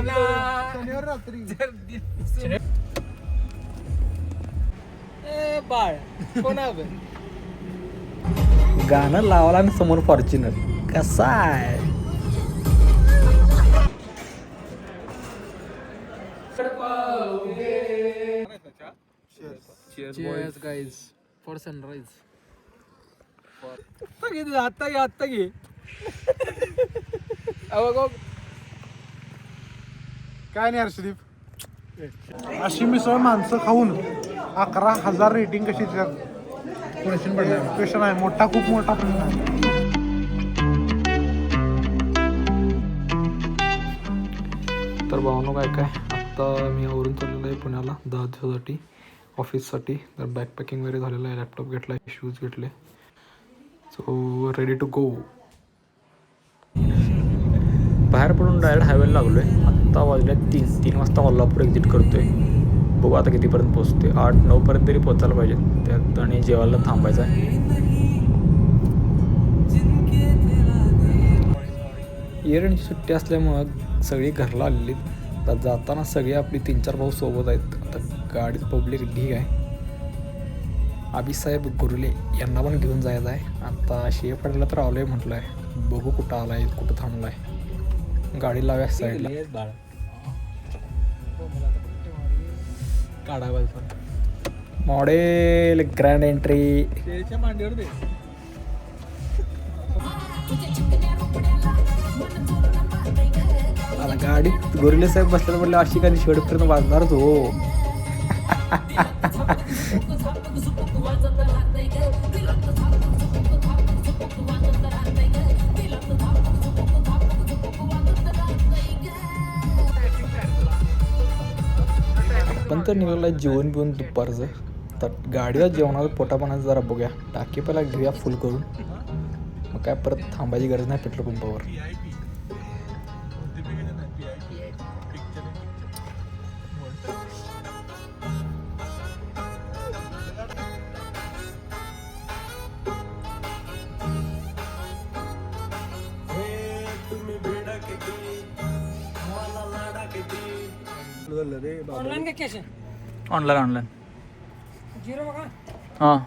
शनिवार रात्री बाळ कोणा गाणं लावला आणि समोर फॉर्च्युनर कसा आहे. Cheers guys for sunrise. आता घे काय नाही हर्षदीप, अशी मिसळ माणसं खाऊन 11,000 रेटिंग कशी क्वेश्चन आहे. मोठा, खूप मोठा प्रश्न आहे. तर भावनो काय आत्ता मी आवरून चाललेलो आहे पुण्याला 10 दिवसासाठी ऑफिससाठी. तर बॅकपॅकिंग वगैरे झालेलं आहे, लॅपटॉप घेतला आहे, शूज घेतले, सो रेडी टू गो. बाहेर पडून डायरेक्ट हायवेला लागलो आहे. आत्ता वाजल्या 3 वाजता कोल्हापूर एक्झिट करतो आहे. बघू आता कितीपर्यंत पोहोचते. 8-9 तरी पोचायला पाहिजे त्यात, आणि जेवायला थांबायचं आहे. इयर एंडची सुट्टी असल्यामुळं सगळी घरला आलेली. आता जाताना सगळे आपली 3-4 भाऊ सोबत आहेत. आता गाडीत पब्लिक ढीग आहे. आबीसाहेब गुरुले यांना पण घेऊन जायचं आहे. आता शेफाडीला तर आलो आहे म्हटलं आहे, बघू कुठं आला आहे, कुठं थांबला आहे. गाडी लाव्या साईडला. Model grand entry. मांडीवर दे. आता गाडीत गोरिले साहेब बसल्याला म्हटलं अशी काही शेवटपर्यंत वाजणारच हो. पण तर निघालं जेवण बिवून दुपारचं. तर गाडीला जेवणाचं पोटापाण्याचं जरा बघूया. टाकी पहिला घेऊया फुल करून, मग काय परत थांबायची गरज नाही पेट्रोल पंपावर. ऑनलाईन का कॅश आहे? ऑनलाईन झिरो बघा. हां,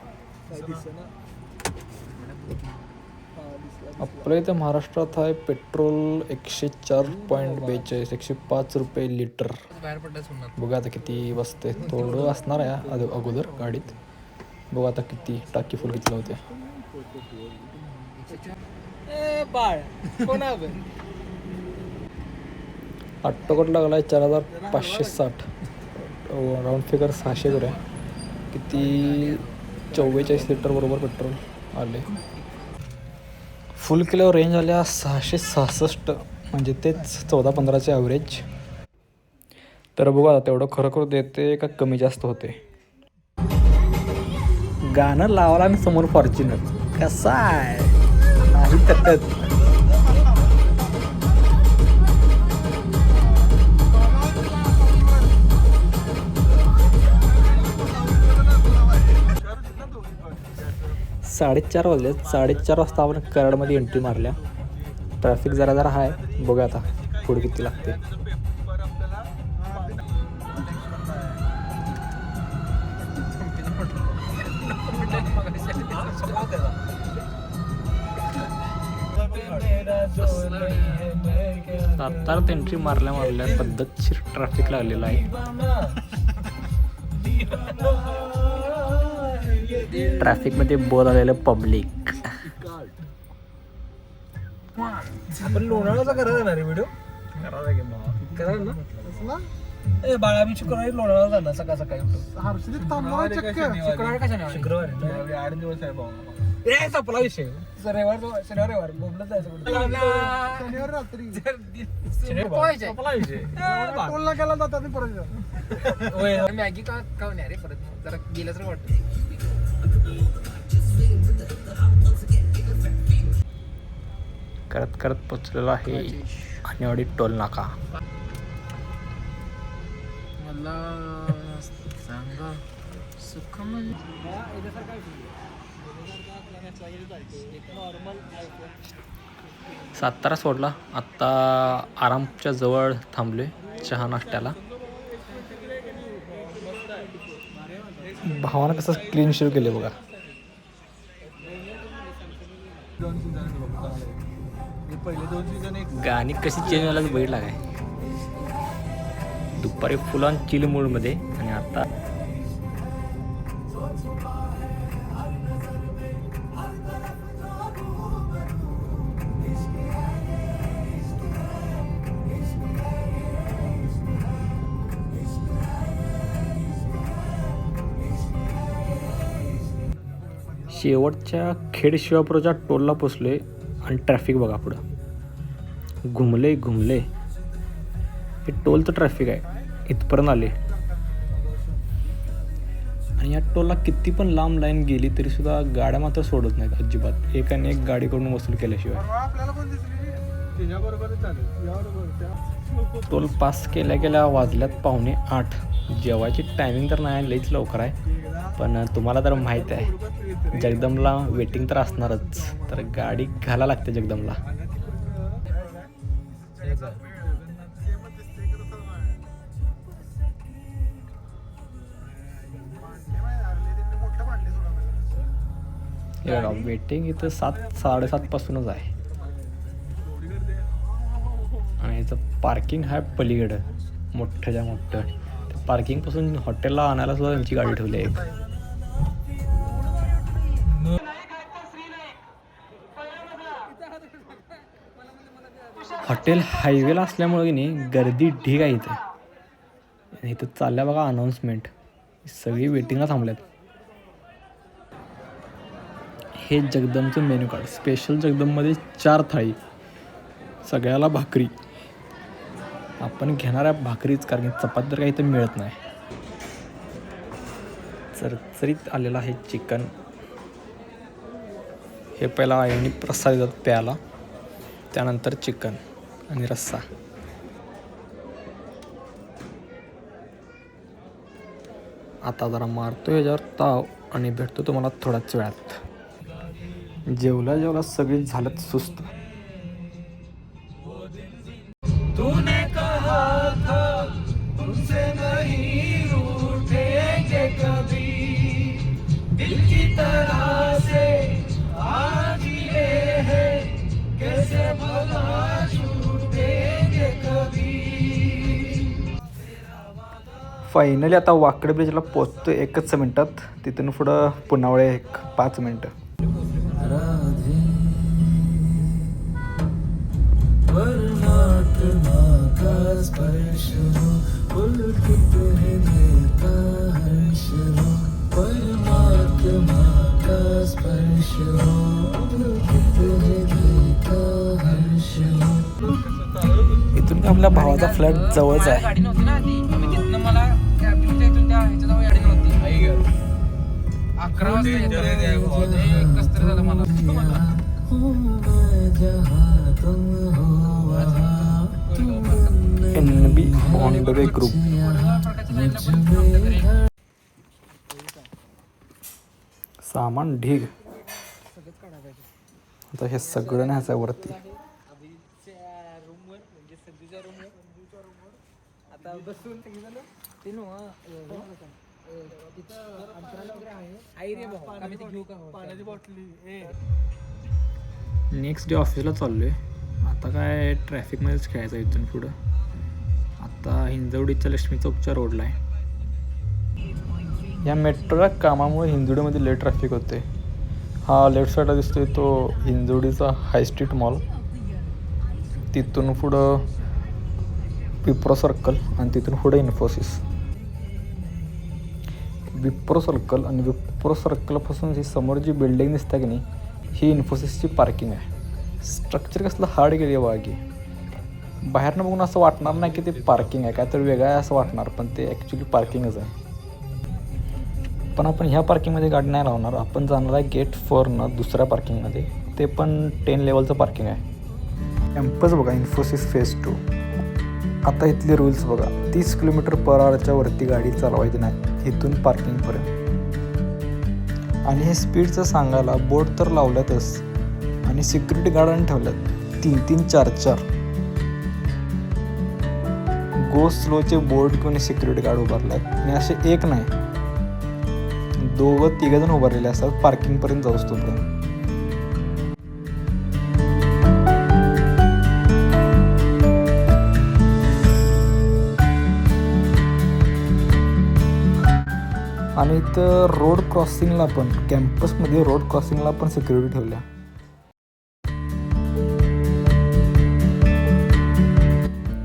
आपल्या इथं महाराष्ट्रात आहे पेट्रोल 104.42, 105 रुपये लिटर. बाहेर पडल्यास बघा आता किती बसते. थोडं असणार आहे अगोदर गाडीत. बघा आता किती टाकी फुल किती होते. बाळ कोणा आट्टोकट लागला आहे 4,560. राऊंड फिगर 600 करूया. किती 44 लिटर बरोबर पेट्रोल आले. फुल केल्यावर रेंज आल्या 666, म्हणजे तेच 14-15चे ॲव्हरेज. तर बघा तेवढं खरोखर देते का कमी जास्त होते. गाणं लावला आणि समोर फॉर्च्युनर कसा आहे, नाही तटत. साडेचार वाजले. 4:30 वाजता आपण कराडमध्ये एंट्री मारल्या. ट्रॅफिक जरा आहे. बघा आता पुढे किती लागते. सातारात एंट्री मारल्या पद्धतशीर ट्रॅफिक लागलेला आहे. ट्रॅफिक मध्ये बोल आलेलं पब्लिक. आपण लोणावळ्याचा करायचा ना रे व्हिडिओ. करा ना ए बाळा. मी शुक्रवारी लोणावळा जाणार सकाळ सकाळी उठून. हर्षदीप थांबवा चक्क. शुक्रवारी कशाने? शुक्रवारी 8 दिवस आहे. ए संपला विषय. शनिवार बोंबलत जायचं कुठे. शनिवार रात्री संपला विषय. टोलला गेला जातात परत. मॅगी का नाही रे परत जरा गेलं तर वाटतं. करत पोचलेलो आहे आणेवाडी टोल नाका. मला सांगा सुख म्हणजे सातारा सोडला. आत्ता आरामच्या जवळ थांबलो आहे चहा नाश्त्याला. भावानं कसं क्लीन शेव केले बघा. गाणी कशी चेंज व्हायला बघितला काय. दुपारी फुल ऑन चिल मूडमध्ये आणि आता शेवटच्या खेड शिवापूरच्या टोलला पोचलोय आणि ट्रॅफिक बघा पुढं घुमले. हे टोलचं ट्रॅफिक आहे. इथपर्यंत आले आणि या टोलला किती पण लांब लाईन गेली तरी सुद्धा गाड्या मात्र सोडत नाहीत अजिबात. एक आणि एक गाडी करून वसूल केल्याशिवाय. टोल पास केल्या वाजल्यात 7:45. जेवायची टायमिंग तर नाही, लईच लवकर आहे. पण तुम्हाला तर माहीत आहे जगदमला वेटिंग तर असणारच. तर गाडी घाला लागते जगदमला. हे बघा वेटिंग इथं 7-7:30 पासूनच आहे. आणि इथं पार्किंग आहे पलीकडं मोठ्याच्या मोठं. पार्किंग पासून हॉटेलला आणायला सुद्धा त्यांची गाडी ठेवली आहे. हॉटेल हायवेला असल्यामुळे की नाही गर्दी ढीग आहे इथं. इथं चालल्या बघा अनाऊन्समेंट. सगळी वेटिंगला थांबल्यात. हे जगदमचं मेन्यू कार्ड. स्पेशल जगदममध्ये 4 थाळी, सगळ्याला भाकरी. आपण घेणाऱ्या भाकरीच, कारण चपाती तर काही इथं मिळत नाही. चरचरीत आलेलं आहे चिकन. हे पहिला आईने प्रसाद देतात प्यायला, त्यानंतर चिकन आणि रस्सा. आता जरा मारतो ह्याच्यावर ताव आणि भेटतो तुम्हाला थोड्याच वेळात. जेवला सगळी झालंच सुस्त. तूने कहा था तुमसे नहीं रूठेंगे कभी, दिल की तरह से आज ये है कैसे भला छूटेंगे कभी. फायनली आता वाकड ब्रिजला पोचतो 1च मिनिटात. तिथून पुढं पुन्हावळे 5 मिनिटं. परमात्मा का स्पर्श हो, पुलकित हृदय का हर्ष हो. परमात्मा का स्पर्श हो, पुलकित हृदय का हर्ष हो. इथून आपल्या भावाचा फ्लॅट जवळच आहे. गाडी नव्हती ना ती. तिथनं मला कॅबिनच्या इथून त्या ह्याच्या गाडी नव्हती. 11 वाजता कसं झालं मला. NB on the way group. सामान ढीग. आता हे सगळं न्यायचं वरती. नेक्स्ट डे ऑफिसला चाललोय. आता काय ट्रॅफिकमध्येच खेळायचं इथून पुढं. आता हिंजवडीच्या लक्ष्मी चौकच्या रोडला आहे. या मेट्रोच्या कामामुळे हिंजवडीमध्ये लय ट्रॅफिक होते. हा लेफ्ट साईडला दिसतोय तो हिंजवडीचा हाय स्ट्रीट मॉल. तिथून पुढं विप्रो सर्कल आणि तिथून पुढे इन्फोसिस. विप्रो सर्कल आणि विप्रो सर्कलपासून ही समोर जी बिल्डिंग दिसते की नाही, ही इन्फोसिसची पार्किंग आहे. स्ट्रक्चर कसलं हार्ड केली आहे बाकी. बाहेरनं बघून असं वाटणार नाही की ते पार्किंग आहे, काय तर वेगळं आहे असं वाटणार, पण ते ॲक्च्युली पार्किंगच आहे. पण आपण ह्या पार्किंगमध्ये गाडी नाही लावणार. आपण जाणार आहे गेट 4 दुसऱ्या पार्किंगमध्ये. ते पण 10 लेवलचं पार्किंग आहे. कॅम्पस बघा इन्फोसिस फेज 2. आता इथले रूल्स बघा. 30 km/h वरती गाडी चालवायची नाही इथून पार्किंगपर्यंत. आणि हे स्पीडचं सांगायला बोर्ड तर लावल्यातच आणि सिक्युरिटी गार्डाने ठेवल्यात. 3-3, 4-4 गो स्लोचे बोर्ड घेऊन सिक्युरिटी गार्ड उभारले आणि असे एक नाही 2-3 जण उभारलेले असतात पार्किंगपर्यंत जाऊस तोपर्यंत. आणि इथं रोड क्रॉसिंगला पण कॅम्पसमध्ये रोड क्रॉसिंगला पण सिक्युरिटी ठेवल्या.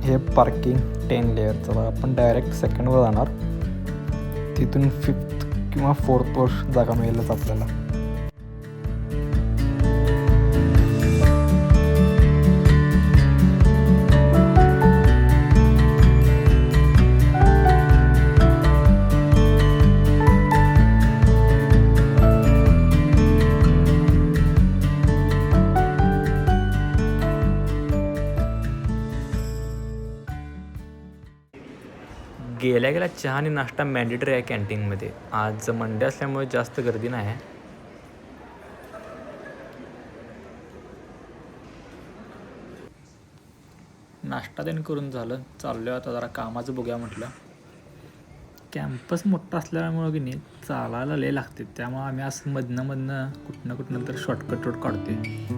हे पार्किंग 10 लेअरचं. आपण डायरेक्ट सेकंडवर जाणार, तिथून 5th किंवा 4th वर जागा मिळेलच आपल्याला. गेल्या गेल्या चहा आणि नाश्ता मॅन्डेटरी आहे कॅन्टीनमध्ये. आज मंडे असल्यामुळे जास्त गर्दी नाही आहे. नाश्ता त्याने करून झालं, चाललो आता जरा कामाचं बघूया म्हटलं. कॅम्पस मोठा असल्यामुळं की नाही चालायला लय लागते, त्यामुळं आम्ही असं मधनं कुठनं तर शॉर्टकट रोड काढतोय.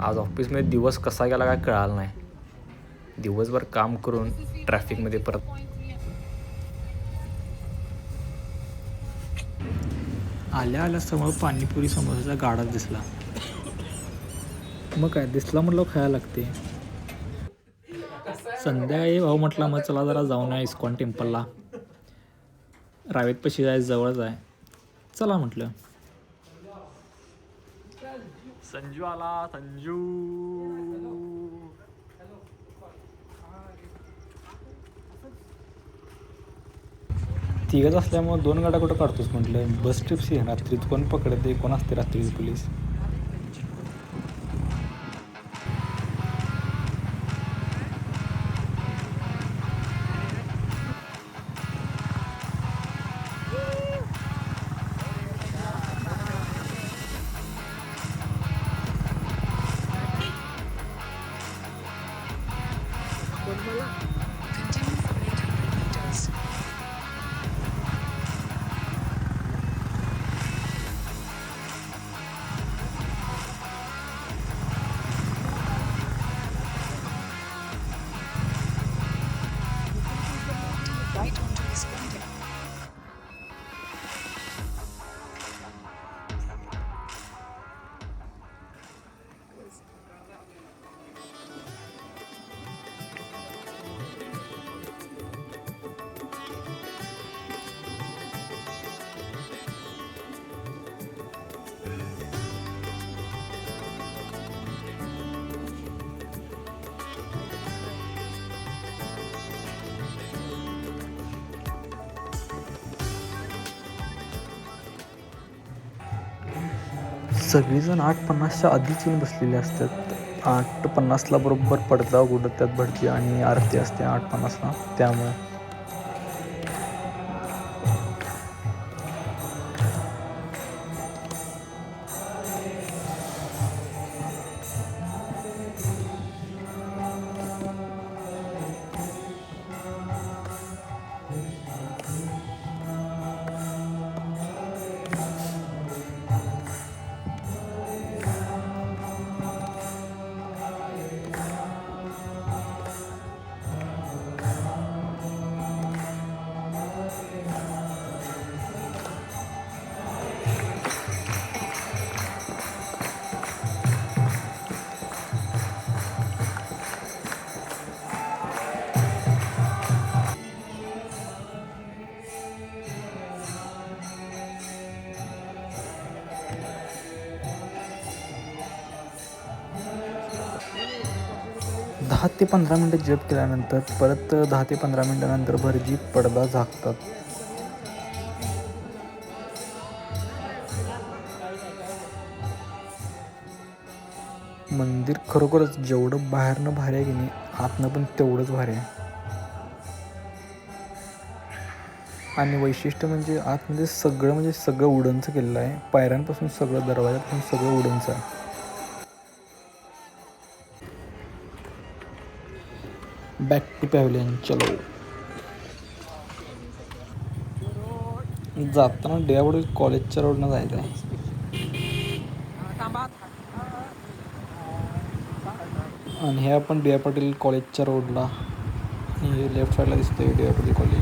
आज ऑफिसमध्ये दिवस कसा गेला काय कळालं नाही. दिवसभर काम करून ट्रॅफिकमध्ये परत आल्या समोर पाणीपुरी समोसाचा गाडा दिसला. मग काय दिसला म्हटलं खायला लागते. संध्याकाळी भाऊ म्हटला मग चला जरा जाऊन या इस्कॉन टेम्पलला. रावेतपाशी जायचं जवळच आहे, चला म्हटलं. संजू आला, संजू. तिघच असल्यामुळे 2 गाड्या कुठं काढतोस म्हटलं. बस ट्रिप्स आहे, रात्रीत कोण पकडते, कोण असते रात्रीच पोलीस. सगळीजण 8:50च्या आधीच येऊन बसलेले असतात. 8:50ला बरोबर पडदा उघडतात भटजी आणि आरती असते 8:50ला. त्यामुळे 10 ते 15 मिनटं जप केल्यानंतर परत 10 ते 15 मिनटानंतर भटजी पडदा झाकतात. मंदिर खरोखरच जेवढं बाहेरनं भारी आहे की नाही, आतनं पण तेवढंच भारी आहे. आणि वैशिष्ट्य म्हणजे आतमध्ये सगळं वुडनचं केलेलं आहे. पायऱ्यांपासून सगळं, दरवाजापासून सगळं वुडनचं आहे. Back to pavilion. चलो. जाताना डेआवडील कॉलेजच्या रोडनं जायचं आहे. आणि हे आपण डी. वाय. पाटील कॉलेजच्या रोडला, आणि लेफ्ट साईडला दिसतंय D. Y. Patil college.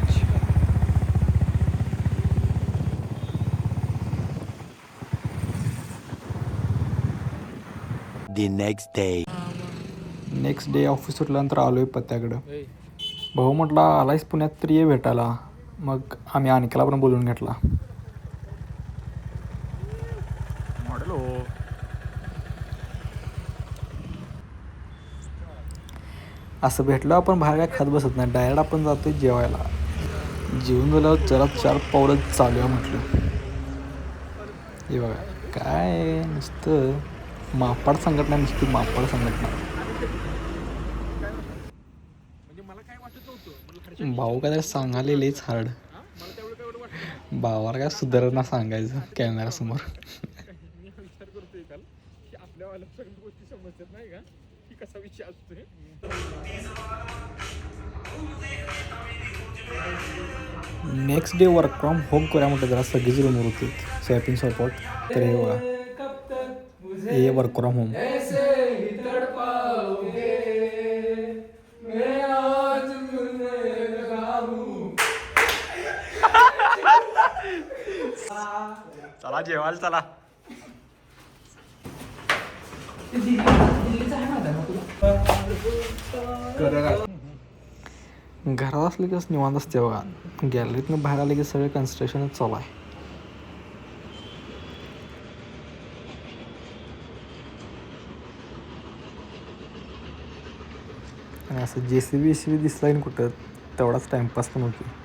Next day office सुटल्यानंतर आलोय पत्त्याकडं. भाऊ म्हटला आलायस पुण्यात तर ये भेटायला. मग आम्ही अनिकेला पण बोलून घेतला. असं भेटलो आपण बाहेर काय खात बसत नाही, डायरेक्ट आपण जातोय जेवायला. जेवून झाल्यावर जरा 4 पावलं चालूया म्हटलं. हे बघा काय नुसतं मापाड संघटना, नुसती मापाड संघटना. भाऊ काय सांगायला लईच हार्ड. भावाला काय सुधारणा सांगायचं कॅमेऱ्यासमोर. Next day work from home करूया म्हटलं, जरा सगळीच रूमवर होती स्वॅपिंग सपोर्ट. तर हे बघा, हे वर्क फ्रॉम होम. चला जेवायला चला. घरात असले की निवांत असते बघा. गॅलरीतनं बाहेर आले की सगळे कन्स्ट्रक्शनच चालू आहे. आणि असं JCB दिसला नाही कुठं, तेवढाच टाइमपास पण होतो.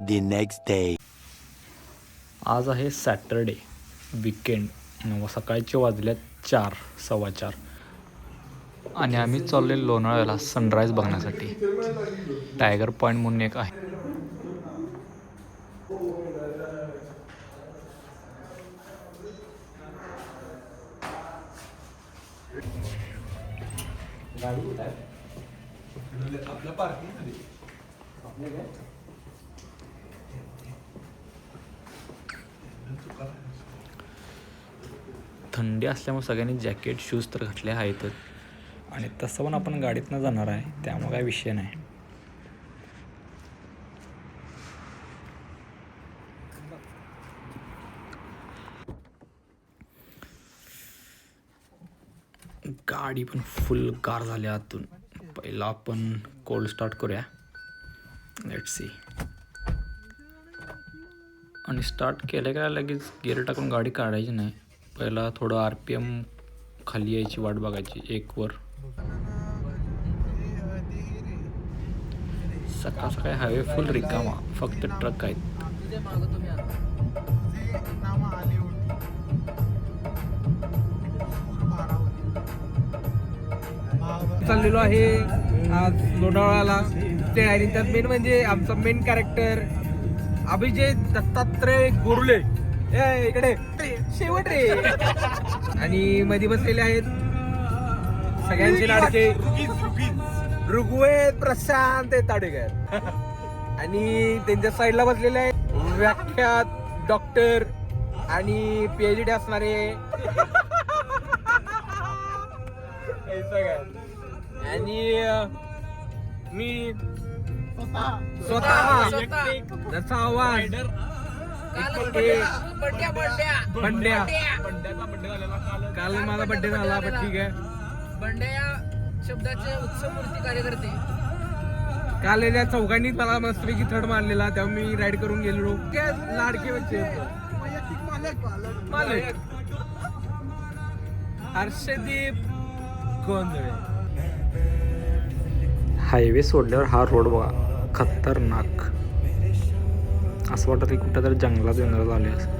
The next day. आज आहे सॅटरडे, वीकेंड. सकाळचे वाजल्यात 4, 4:15. आणि आम्ही चाललोय लोणावळ्याला सनराईज बघण्यासाठी. टायगर पॉईंट म्हणून एक आहे. थंडी असल्यामुळे सगळ्यांनी जॅकेट शूज तर घातले आहेतच. आणि तसं पण आपण गाडीतनं जाणार आहे, त्यामुळे काय विषय नाही. गाडी पण फुल गार झाली आतून. पहिला आपण कोल्ड स्टार्ट करूया. Let's see. आणि स्टार्ट केलं का लगेच गिअर टाकून गाडी काढायची नाही. पहिला थोडं RPM खाली यायची वाट बघायची, 1 वर. सकाळ सकाळी हायवे फुल रिकामा, फक्त ट्रक आहेत. चाललेलो आहे आज लोणावळ्याला. ते आणि त्यात मेन म्हणजे आमचा मेन कॅरेक्टर अभिजित दत्तात्रय गुरुले. इकडे शेवट रे. आणि मध्ये बसलेले आहेत सगळ्यांचे लाडके ऋग्वेद प्रशांत ताडेकर. आणि त्यांच्या साईडला बसलेले आहेत व्याख्यात डॉक्टर आणि PhD असणारे आणि मी स्वतः त्याचा आवाज बंड्या. काल माझा बड्डे झाला, पण ठीक आहे. बंड्या या शब्दाचे उत्सवमूर्ती कार्यकर्ते. काल या चौघांनी मला मस्तपैकी थर्ड मारलेला, तेव्हा मी राईड करून गेलो. त्या लाडके बच्चे मालक हर्षदीप गोंधळे. हायवे सोडल्यावर हा रोड बघा खतरनाक, असं वाटतं की कुठं तरी जंगलात आले असं.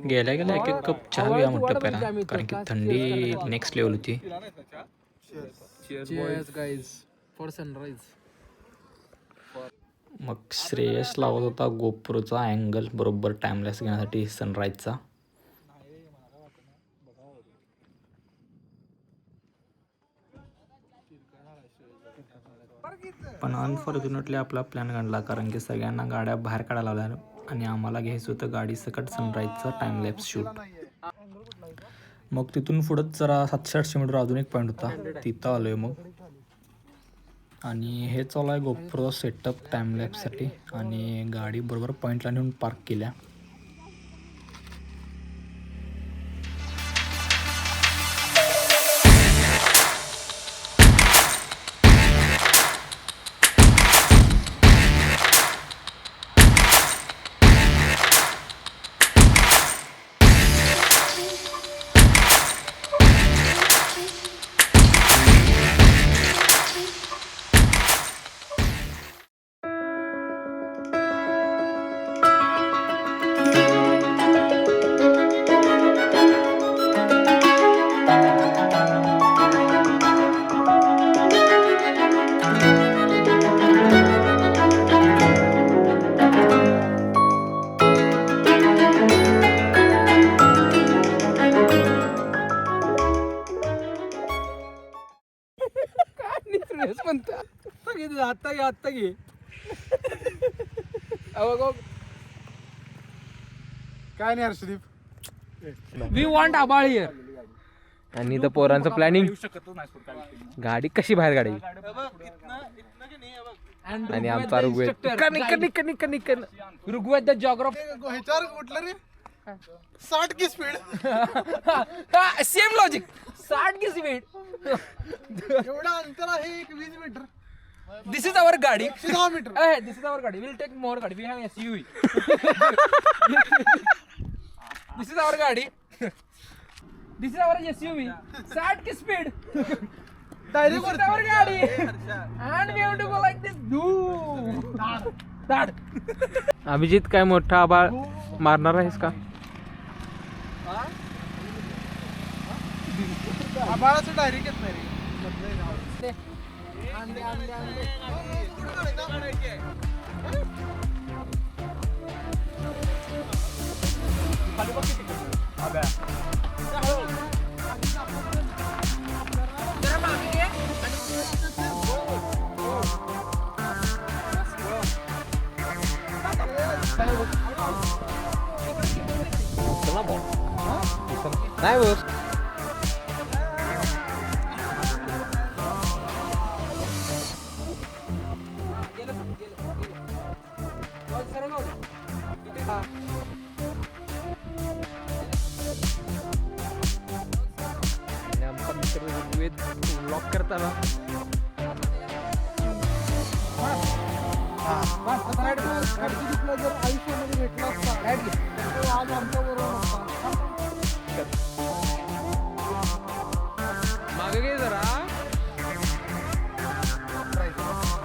गेल्या गेल्या एक एक कप चहा घ्या म्हटलं पहिला, कारण की थंडी नेक्स्ट लेवल होती. For sunrise. मग श्रेयस लावत होता गोप्रोचा अँगल बरोबर टाइमलेस घेण्यासाठी सनराईजचा. पण अनफॉर्च्युनेटली आपला प्लॅन घडला, कारण की सगळ्यांना गाड्या बाहेर काढायला लावल्या आणि आम्हाला घ्यायचं होतं गाडी सकट सनराईजचा टाइमलॅप्स शूट. मग तिथून पुढं जरा 700-800 मीटर अजून एक पॉईंट होता, तिथं आलो आहे मग. आणि हे चालू आहे गोप्रो सेटअप टाइमलॅप्ससाठी, आणि गाडी बरोबर पॉईंटला नेऊन पार्क केल्या. आत्ता घे काय नाही हर्षदीप. वी वॉन्ट आबाळ हिअर. आणि इथं पोरांचं प्लॅनिंग, गाडी कशी बाहेर काढायची. आणि आमचा ऋग्वेद ऋग्वेद द जॉग्राफी ह्याच्यावर कुठलं रे 60 की स्पीड. सेम लॉजिक 60 की स्पीड. एवढं अंतर आहे 20 मीटर. दिस इज आवर गाडी. 10 मीटर. दिस इज आवर गाडी. विल टेक मोर गाडी. We have SUV. This is our गाडी. This is our SUV. 60 की speed. Direct this is our गाडी. And we have to go like this. दाड. Abhijit काय मोठा आबाळ मारणार आहेस का? आबाळाचं डायरेक्ट येत नाही रे. नाही बस. ब्लॉक करताना जर आयुष्यामध्ये भेटला असता तर आज आमच्या बरोबर नसता. मागे घे जरा.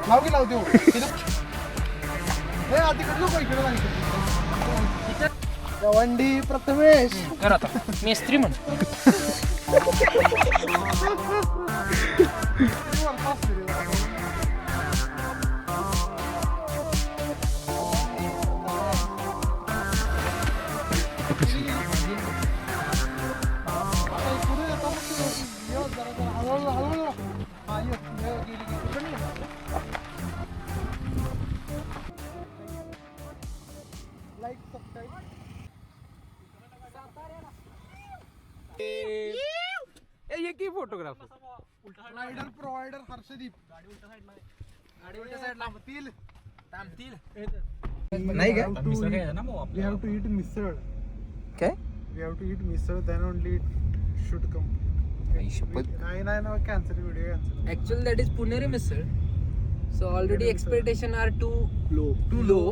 नाव की लावते हे आधी कुठलं पैसे सांगितलं. गवंडी प्रथमेश कर आता मेस्त्री म्हण. एक ही फोटोग्राफर. Rider provider Harshdeep. गाडी उलट्या साईडला थांबतील. नाही का? We have to eat मिसळ. काय? We have to eat misal, then only it should come. काय नाही ना, cancel video cancel. Actually that is Puneri misal. So already expectation are too low low.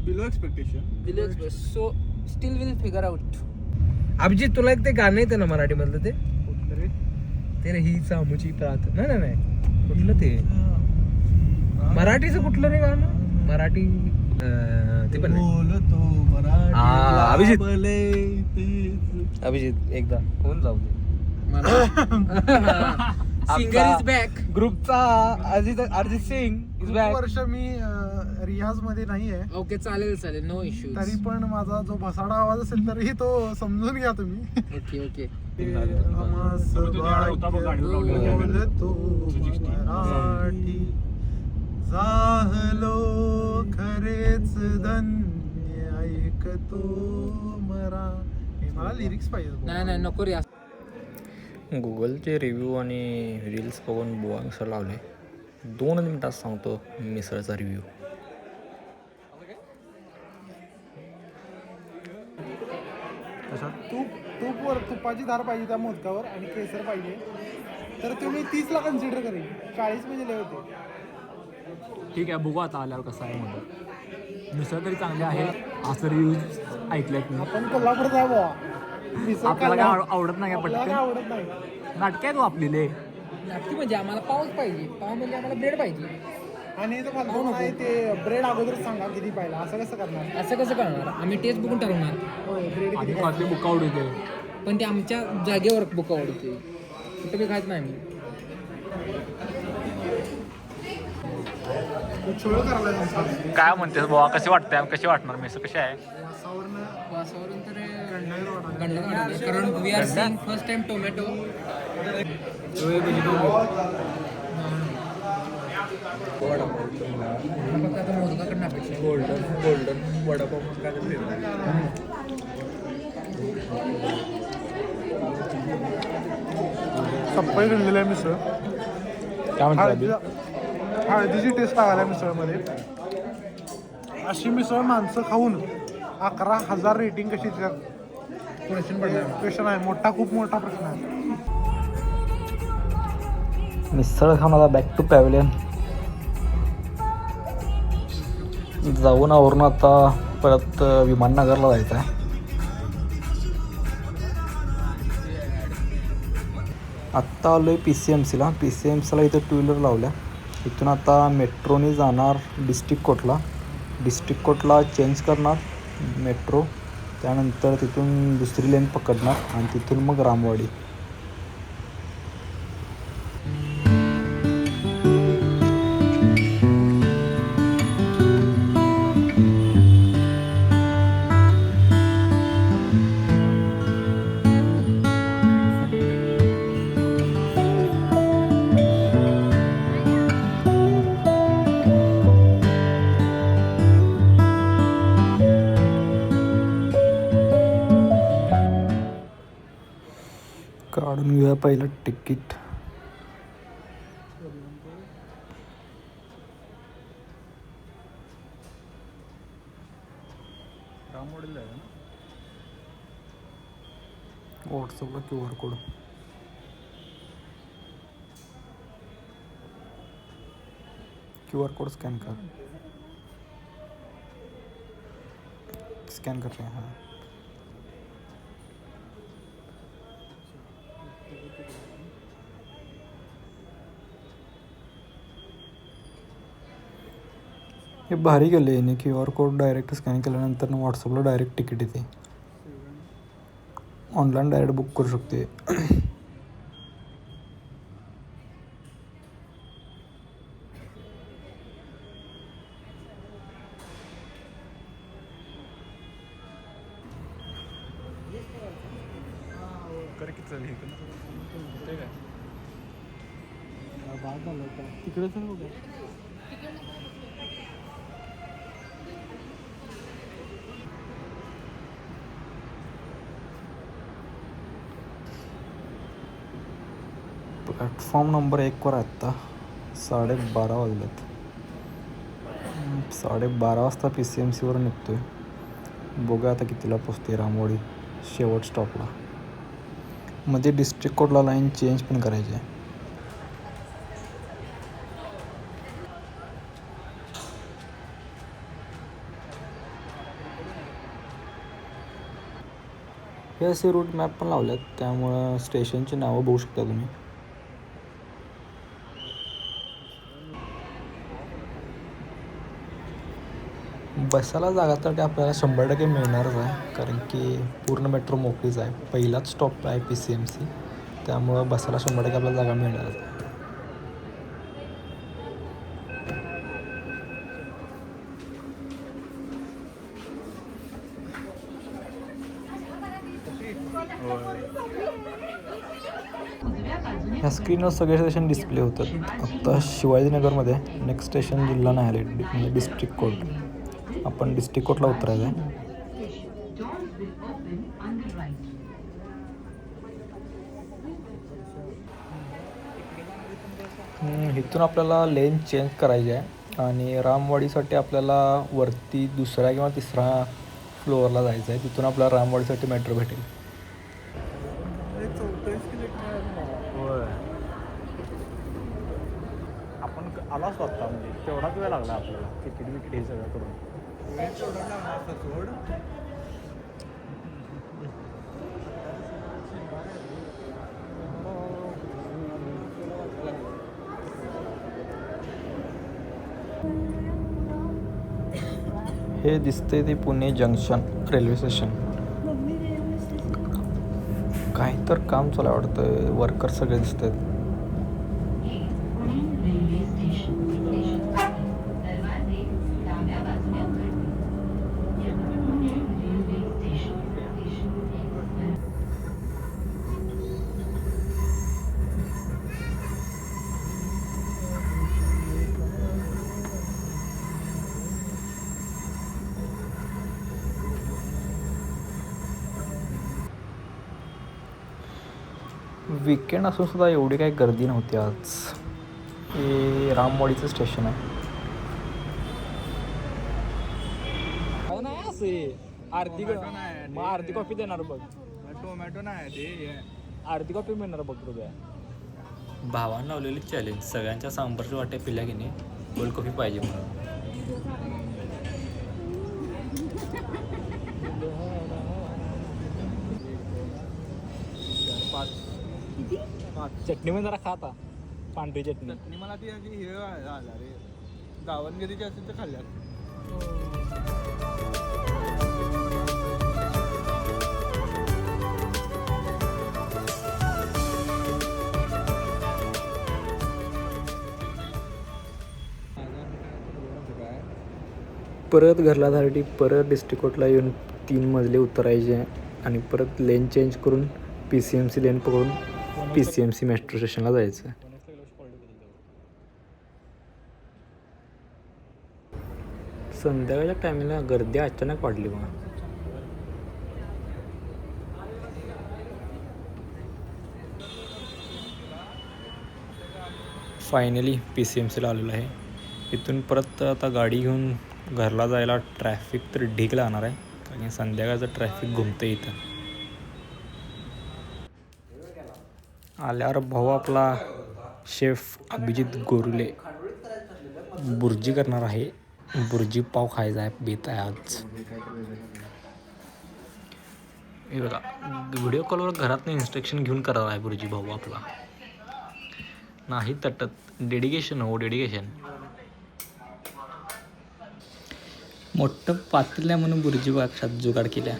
Below expectation. Below so still we'll figure out. Abhijit तुला एक ते गाणं येतं ना मराठी मधलं ते रे ही सामूची प्रात नाही नाही नाही कुठलं ते मराठीचं कुठलं रे गाणं मराठी ते पण नाही. अभिजित अभिजित एकदा कोण जाऊ दे Singer is back. ग्रुपचा अर्जित सिंग इज बॅक. वर्ष मी रियाज मध्ये नाहीये, Okay, चालेल नो इश्यू. तरी पण माझा जो भसाडा आवाज असेल तरीही तो समजून घ्या तुम्ही. ओके बोलतो मराठी झालो खरेच धन्य ऐकतो मराठी. मला लिरिक्स पाहिजे. नाही नको रे. गुगलचे रिव्ह्यू आणि रील्स बघून बुवा मिसळ लावले. 2 मिनिटात सांगतो मिसळचा रिव्ह्यू. तुपाची धार पाहिजे त्या मोदकावर आणि केसर पाहिजे तर तुम्ही 30ला कन्सिडर करेल. 40 म्हणजे लय होते. ठीक आहे बघू आता आल्यावर कसं आहे म्हणतो. मिसळ तरी चांगली आहे असं रिव्ह्यूज ऐकलेत मी. आपण कोल्हापूर जाऊ बाबा. मिसळ आपल्याला खायला. काय आवडत नाही का आपल्याला पटकन काय आवडत नाही. नाटक आहे तू आपली ले. नक्की म्हणजे आम्हाला पावच पाहिजे. पाव म्हणजे आम्हाला ब्रेड पाहिजे. आणि इथं फालतू नाही ते ब्रेड अगोदरच सांगा किती पाहिला. असं कसं करणार. असं कसं करणार आम्ही टेस्ट बघून ठरवणार. होय ब्रेड आधी किती खाते बुका आवडते. पण ते आमच्या जागेवर बुक आवडते. कुठे बी खायचं नाही आम्ही. छोळ करायला त्यांचा. काय म्हणतेस बुवा कशी वाटते कशी वाटणार मिसळ कशी आहे. वासावरून तर गंड काढायचं. कारण we are seeing first time tomato. फक्त आता मोदकाकडनं अपेक्षा आहे. गोल्डन वडापाव सप्पाई घडलेलं आहे मिसळ. काय म्हणते हळदीची टेस्ट लागायला मिसळमध्ये. अशी मिसळ माणसं खाऊन 11,000 रेटिंग कशी देतात. प्रश्न आहे मोठा, खूप मोठा प्रश्न आहे. मिसळ खाऊन आता बॅक टू पॅव्हलियन जाऊन आवरून आता परत विमाननगरला जायचं आहे. आत्ता आलो आहे PCMCला. PCMCला इथं 2 व्हीलर लावल्या. इथून आता मेट्रोने जाणार डिस्ट्रिक्ट कोर्टला चेंज करणार मेट्रो. त्यानंतर तिथून दुसरी लेन पकडणार आणि तिथून मग रामवाडी. काढून घेऊया पहिलं तिकीट. व्हॉट्सअपला QR code. QR code scan कर. स्कॅन कर रहे हैं. हाँ हे भारी गेले याने. QR कोड डायरेक्ट स्कॅन केल्यानंतर व्हॉट्सअपला डायरेक्ट तिकीट येते. ऑनलाईन डायरेक्ट बुक करू शकते. तिकडे तर बघा. प्लॅटफॉर्म नंबर 1वर आहे आत्ता. 12:30 वाजलेत. 12:30 वाजता PCMCवर निघतो आहे. बघूया आता कितीला पोचते रामवाडी शेवट स्टॉपला. मध्ये डिस्ट्रिक्ट कोर्टला लाईन चेंज पण करायची आहे. हे असे रूट मॅप पण लावल्यात, त्यामुळं स्टेशनची नावं बघू शकता तुम्ही. बसायला जागा तर आपल्याला 100% मिळणारच आहे, कारण की पूर्ण मेट्रो मोकळीच आहे. पहिलाच स्टॉप आहे PCMC, त्यामुळं बसायला 100% आपल्याला जागा मिळणारच आहे. ह्या स्क्रीनवर सगळे स्टेशन डिस्प्ले होतात. आत्ता शिवाजीनगरमध्ये नेक्स्ट स्टेशन जिल्हा न्यायालय म्हणजे डिस्ट्रिक्ट कोर्ट. आपण डिस्ट्रिक्ट कोर्टला उतरायचं आहे. इथून आपल्याला लेन चेंज करायची आहे आणि रामवाडीसाठी आपल्याला वरती 2ऱ्या किंवा 3ऱ्या फ्लोअरला जायचं आहे. तिथून आपल्याला रामवाडीसाठी मेट्रो भेटेल. आपण आला असतो आत्ता, म्हणजे तेवढाच वेळ लागला आपल्याला तिकीट हे सगळं करून. वेळ तेवढा लागला असता सोड. हे दिसते ते पुणे जंक्शन रेल्वे स्टेशन. काही तर काम चालू आहे वाटतं, वर्कर सगळे दिसत आहेत. वीकेंड असून सुद्धा एवढी काही गर्दी नव्हती आज. हे रामवाडीचं स्टेशन आहे. अर्धी कॉफी देणार बघ. टोमॅटो नाही ते, अर्धी कॉफी मिळणार बघ तुझ्या. भावानं लावलेली चॅलेंज, सगळ्यांच्या सांबारची वाटे पिल्या की नाही कोल्ड कॉफी पाहिजे म्हणून. चटणी पण जरा खाता, पांढरी चटणी. चटणी मला ती अशी हे झाला रे, दावणगिरीची असेल तर खाल्ल्या. परत घरला जाण्यासाठी परत डिस्ट्रिक्ट कोर्टला येऊन 3 मजले उतरायचे आणि परत लेन चेंज करून PCMC लेन पकडून PCMC मेट्रो स्टेशनला जायचं. संध्याकाळच्या टायमिंगला गर्दी अचानक वाढली बघा. फायनली PCMCला आलेलो आहे. इथून परत आता गाडी घेऊन घरला जायला ट्रॅफिक तर ढीग लागणार आहे, कारण संध्याकाळचं ट्रॅफिक घुमतं इथं. आल्यावर भाऊ आपला शेफ अभिजित गोरुले बुर्जी करणार आहे. बुर्जी पाव खायचा आहे, बेत आहे आज. हे बघा, व्हिडिओ कॉलवर घरातनं इन्स्ट्रक्शन घेऊन करणार आहे बुर्जी भाऊ आपला. नाही तटत. डेडिकेशन हो, डेडिकेशन. मोठं पातेलं आहे म्हणून बुर्जी बाक्षात जुगाड केल्या.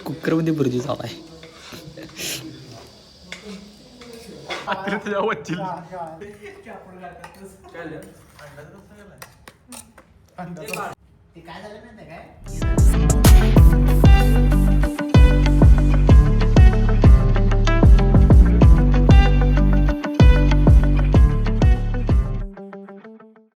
कुकरमध्ये बुर्जी चालू आहे. ते काय झालं माहिती आहे काय?